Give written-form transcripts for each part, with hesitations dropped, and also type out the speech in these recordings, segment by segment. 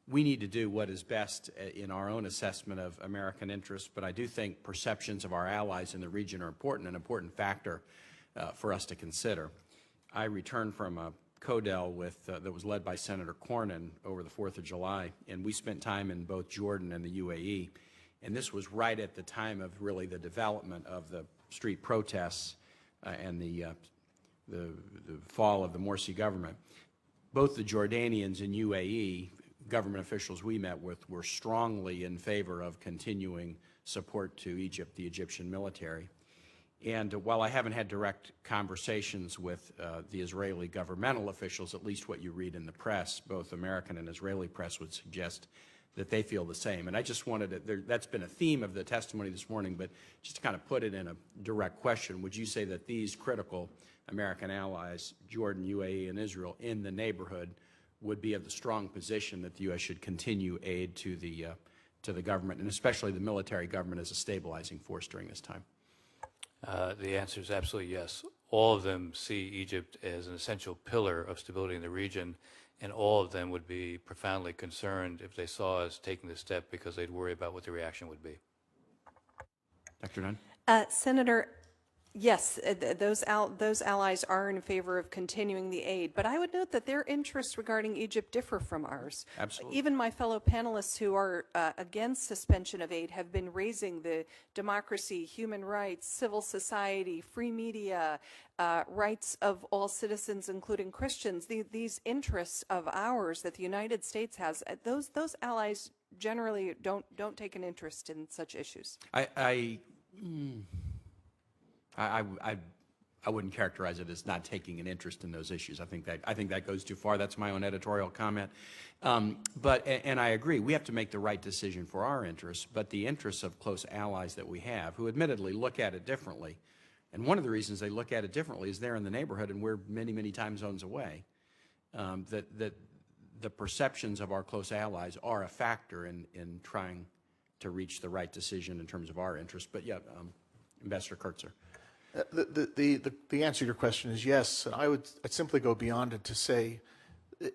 we need to do what is best in our own assessment of American interests, but I do think perceptions of our allies in the region are important, an important factor for us to consider. I returned from a CODEL that was led by Senator Cornyn over the 4th of July, and we spent time in both Jordan and the UAE. And this was right at the time of really the development of the street protests and the fall of the Morsi government. Both the Jordanians and UAE government officials we met with were strongly in favor of continuing support to Egypt, the Egyptian military. And while I haven't had direct conversations with the Israeli governmental officials, at least what you read in the press, both American and Israeli press would suggest that they feel the same. And I just wanted to, that's been a theme of the testimony this morning, but just to kind of put it in a direct question, would you say that these critical American allies, Jordan, UAE, and Israel, in the neighborhood would be of the strong position that the U.S. should continue aid to the government, and especially the military government, as a stabilizing force during this time? The answer is absolutely yes. All of them see Egypt as an essential pillar of stability in the region, and all of them would be profoundly concerned if they saw us taking this step, because they'd worry about what the reaction would be. Dr. Nunn? Senator, yes, those allies are in favor of continuing the aid, but I would note that their interests regarding Egypt differ from ours. Absolutely. Even my fellow panelists who are against suspension of aid have been raising the democracy, human rights, civil society, free media, rights of all citizens, including Christians. These interests of ours that the United States has, those allies generally don't take an interest in such issues. I wouldn't characterize it as not taking an interest in those issues. I think that goes too far. That's my own editorial comment. And I agree, we have to make the right decision for our interests, but the interests of close allies that we have, who admittedly look at it differently, and one of the reasons they look at it differently is they're in the neighborhood and we're many, many time zones away. That the perceptions of our close allies are a factor in trying to reach the right decision in terms of our interests. But yeah, Ambassador Kurtzer. The answer to your question is yes, and I'd simply go beyond it to say,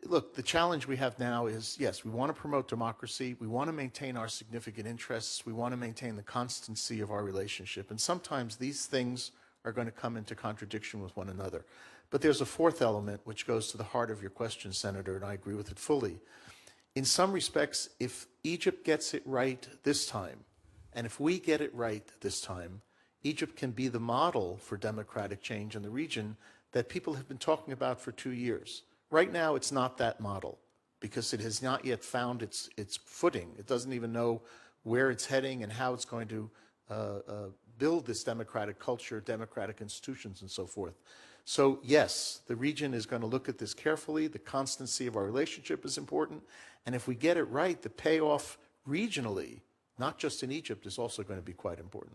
look, the challenge we have now is, yes, we want to promote democracy, we want to maintain our significant interests, we want to maintain the constancy of our relationship, and sometimes these things are going to come into contradiction with one another. But there's a fourth element which goes to the heart of your question, Senator, and I agree with it fully. In some respects, if Egypt gets it right this time, and if we get it right this time, Egypt can be the model for democratic change in the region that people have been talking about for 2 years. Right now, it's not that model because it has not yet found its footing. It doesn't even know where it's heading and how it's going to build this democratic culture, democratic institutions, and so forth. So yes, the region is going to look at this carefully. The constancy of our relationship is important. And if we get it right, the payoff regionally, not just in Egypt, is also going to be quite important.